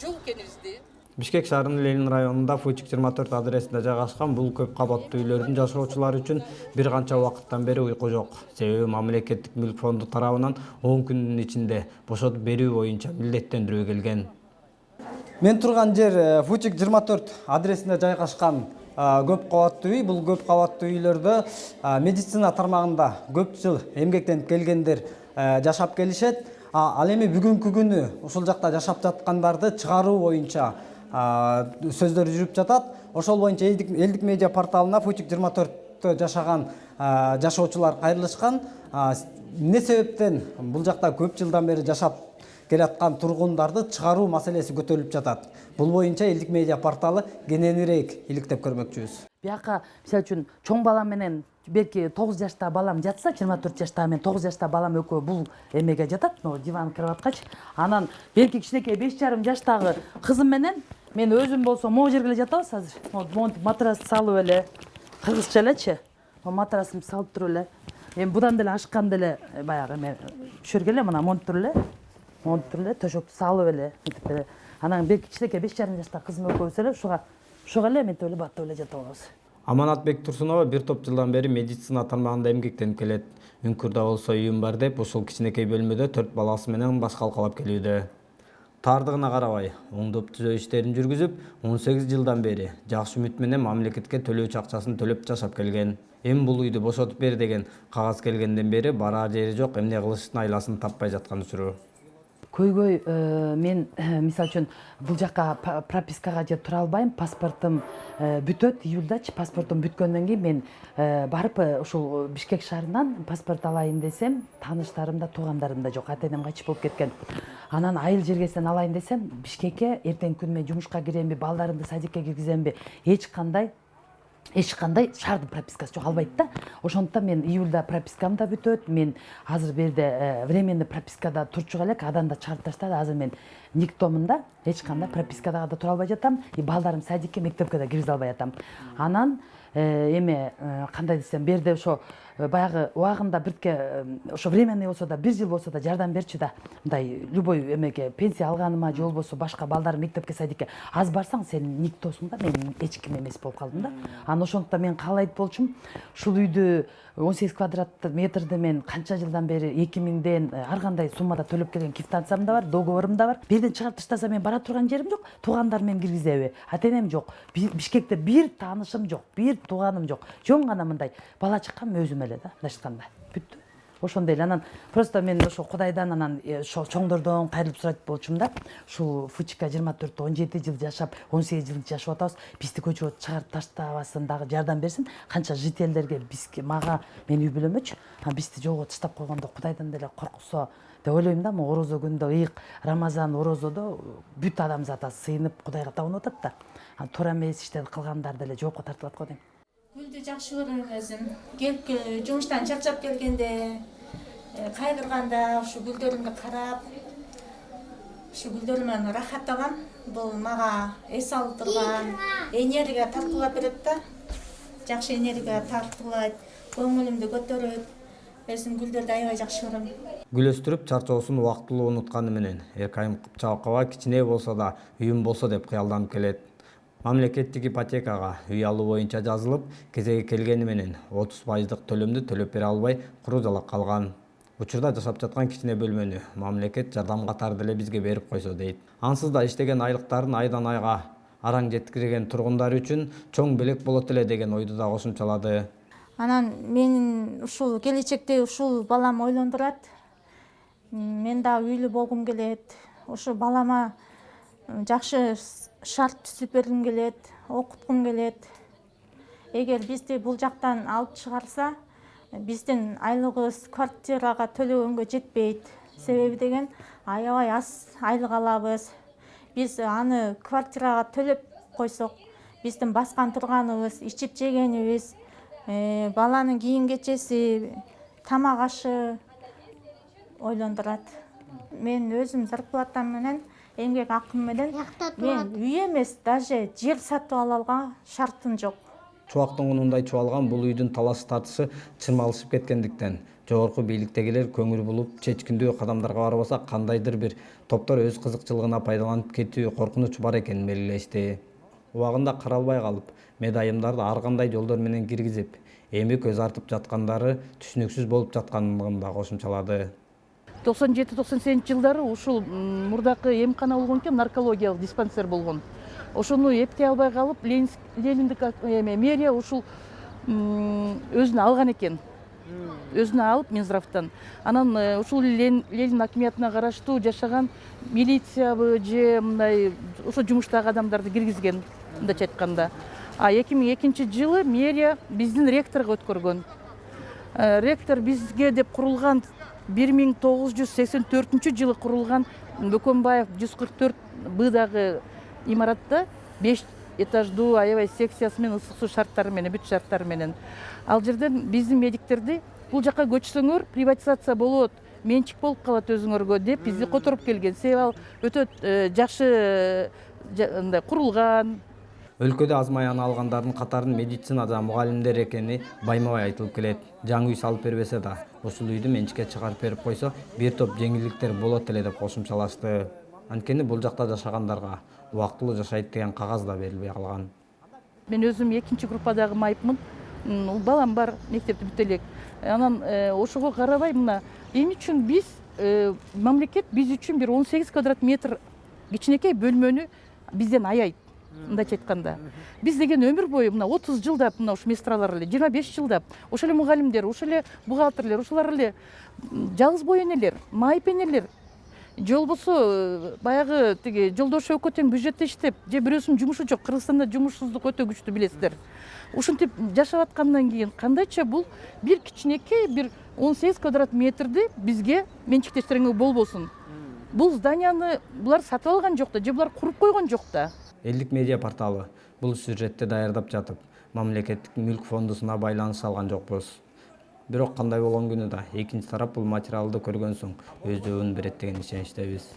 жок экенибизди. Бишкек шаарынын Ленин районунда Фучик 24 адресинде жайгашкан бул көп кабаттуу үйлөрдүн жашоочулары үчүн бир канча убакыттан бери уйку жок. Себеби мамлекеттик мүлк фонду тарабынан 10 күндүн ичинде бошотуп берүү боюнча милдеттендирүү келген. Мен турган жер Фучик 24 адресинде жайгашкан көп кабаттуу үй. Бул көп кабаттуу үйлөрдө медицина тармагында көп жыл эмгектенип келгендер жашап келишет. Ал эми бүгүнкү күнү ушул жакта жашап жаткандарды чыгаруу боюнча сөздөр жүрүп жатат. Ошол боюнча элдик медиа порталына Фучик 24 жашаган жашоочулар кайрылышкан. Эмне себептен бул жакта көп жылдан бери жашап келаткан тургундарды чыгаруу маселеси көтөрүлүп жатат. Бул боюнча элдик медиа порталы кененирээк иликтеп көрмөкчүбүз. Бияка мисалы үчүн чоң балам менен белки 9 жашта балам жатса, 24 жашта мен 9 жашта балам экөө бул эмеге жатат, диван кроваткачы. Анан белки кичинекей 5,5 жаштагы кызым менен мен өзүм болсом могу жерге эле жатабыз азыр. Монтип матрас салып эле, кыргызча элечи. Матрасымды салып туруп эле. Эми будан деле ашканда эле баягы эме түшөргө эле мына монтип туруп эле, төшөктү салып эле, мынтип эле. Анан белки кичинекей 5,5 жаштагы кызым экөөбүз эле ушуга эле мынтип эле баттап эле жатып алабыз. Аманатбек Турсунова бир топ жылдан бери медицина тармагында эмгектенип келет. Үңкүрдө болсо үйүм бар деп, ушул кичинекей бөлмөдө 4 баласы менен баш калкалап келүүдө. Тардыгына карабай, оңдоп түзөө иштерин жүргүзүп, 18 жылдан бери жакшы үмүт менен мамлекетке төлөөчү акчасын төлөп жашап келген. Эми бул үйдү бошотуп бер деген кагаз келгенден бери барар жери жок, эмне кылыштын айласын таппай жаткан учуру. Көйгөй мен мисалы үчүн бул жакка пропискага же тура албайм. Паспортум бүтөт июлдачы. Паспортум бүткөндөн кийин мен барып ушул Бишкек шаарынан паспорт алайын десем, тааныштарым да, туугандарым да жок. Ата-энем кайтыш болуп кеткен. Анан айыл жергесинен алайын десем, Бишкекке эртеңки күнү мен жумушка киремби, балдарымды садикке киргиземби, эч кандай шаардын пропискасы жок, албайт да. Ошондуктан мен июлда пропискам да бүтөт. Мен азыр берде временный пропискада турчук элек, адан да чыгарып таштады. Азыр мен никтомун да, эч кандай пропискада да тура албай жатам. Балдарым садикке, мектепке да киргизе албай жатам. Анан эме кандай десем, берде ошо баягы убагында бирке ошо временный болсо да, 1 жыл болсо да жардам берчи да. Мындай любой эмеге пенсия алганыма же болбосо башка балдарым мектепке, садикке аз барсаң сен никтосуң да. Мен эч ким эмес болуп калдым да. Анан ошондуктан мен каалайт болчумун, ушул үйдү 18 квадрат метрди мен канча жылдан бери 2000ден ар кандай суммада төлөп келген квитанциям да бар, договорум да бар. Бирден чыгарып таштаса мен бара турган жерим жок. Туугандарым мен киргизеби? Ата-энем жок. Бишкекте бир таанышым жок, бир тууганым жок. Жөн гана мындай бала чаккан өзүм эле да, мындайча айтканда. Бүттү. Ошондой эле. Анан просто мен ошо Кудайдан анан чоңдордон кайрылып сурайт болчумун да. Ушул Фучикка 24 17 жыл жашап, 18 жыл жашап атабыз. Бизди көчөгө чыгарып таштабасын дагы, жардам берсин. Канча жителдерге, бизге, мага, мен үй бүлөмөчү. Бизди жолго таштап койгондо Кудайдан деле корксо деп ойлойм да. Орозо күндө, ыйык Рамазан орозодо бүт адамзат сыйынып Кудайга табынып атат да. Туура эмес иштерди кылгандар деле жоопко тартылат го дейм. Гүлдү жакшы көрөм өзүм. Келип жумуштан чарчап келгенде, кайгырганда ушу гүлдөрүмдү карап, ушу гүлдөрүмөн рахат алам. Бул мага эс алып турган энергия тарткылап берет да. Жакшы энергия тарткылайт, көңүлүмдү көтөрөт. Өзүм гүлдөрдү аябай жакшы көрөм. Гүл өстүрүп чарчоосун убактылуу унутканы менен Эркайым Кыпчакова кичине болсо да үйүм болсо деп кыялданып келет. Мамлекеттик ипотекага үй алуу боюнча жазылып, кезеги келгени менен 30% төлөмдү төлөп бере албай, куру жалак калган. Учурда жашап жаткан кичине бөлмөнү мамлекет жардам катары деле бизге берип койсо дейт. Ансыз да иштеген айлыктарын айдан айга араң жеткирген тургундар үчүн чоң белек болот эле деген ойду да кошумчалады. Анан менин ушул келечекте ушул балам ойлондурат. Мен да үйлүү болгум келет. Ушул балама жакшы шарт түзүп бергим келет, окуткум келет. Эгер бизди бул жактан алып чыгарса, биздин айлыгыбыз квартирага төлөгөнгө жетпейт. Себеби деген аябай аз айлык алабыз. Биз аны квартирага төлөп койсок, биздин баскан турганыбыз, ичип жегенибиз, баланын кийим кечеси, тамак ашы ойлондурат. Мен өзүм зарплатам менен, эмгек акым менен мен үй эмес, даже жер сатып алууга шартым жок. Чубактын кунундай чубалган бул үйдүн талаш тартышы чырмалышып кеткендиктен Жогорку бийликтегилер көңүл булуп чечкиндүү кадамдарга барбаса, кандайдыр бир топтор өз кызыкчылыгына пайдаланып кетүү коркунуч бар экенин белгилешти. Убагында каралбай калып, медайымдарды ар кандай жолдор менен киргизип, эми көз артып жаткандары түшүнүксүз болуп жатканын да кошумчалады. 97-98 жылдары ушул мурдакы эмкана болгон экен, наркологиялык диспансер болгон. Ошону эптей албай калып, Лениндик мэрия ушул өзүнө алган экен. Өзүнө алып Минздравтан. Анан ушул Ленин акимиятына караштуу жашаган милициябы же мындай ошо жумуштагы адамдарды киргизген, мындайча айтканда. А 2002 жылы мэрия биздин ректорго өткөргөн. Ректор бизге деп курулган 1984 жылы курулган Бөкөнбаев 144 бдагы имаратта 5 этаждуу аябай секциясы менен ысык суу шарттары менен, бүт шарттары менен. Ал жерден биздин медиктерди бул жака көчсөңөр приватизация болот, менчик болуп калат өзүңөргө деп бизди которуп келген. Себеби ал өтө жакшы курулган. Өлкөдө азмаяны алгандардын катарын медицина жана мугалимдер экени байма-бай айтылып келет. Жаңы үй салып бербесе да, ушул үйдү менчикке чыгарып берип койсо, бир топ жеңилдиктер болот эле деп кошумчалашты. Анткени бул жакта жашагандарга убактылуу жашайт деген кагаз да берилбей калган. Мен өзүм 2 группадагы майыпмын. Балам бар, мектепти бүтө элек. Анан ошого карабай мына эмне үчүн биз мамлекет биз үчүн бир 18 квадрат метр кичинекей бөлмөнү бизден аяйт. Мындайча айтканда, биз деген өмүр бою мына 30 жылдап мына ушу медсестралар эле, 25 жылдап, ошо эле мугалимдер, ошо эле бухгалтерлер, ошолор эле жалгыз бой энелер, майып энелер, же болбосо баягы тиги жолдошу экөө тең бюджетте иштеп, же бирөөсүнүн жумушу жок, Кыргызстанда жумушсуздук өтө күчтүү билесиздер. Ушинтип жашап аткандан кийин кандайча бул бир кичинекей бир 18 квадрат метрди бизге менчиктештирүүгө болбосун. Бул зданияны булар сатып алган жок да, же булар куруп койгон жок да. Элдик медиа порталы бул сюжетти даярдап жатып, мамлекеттик мүлк фондусуна байланыша алган жокпуз. Бирок кандай болгон күнү да экинчи тарап бул материалды көргөн соң өз жообун берет деген ишеничтебиз.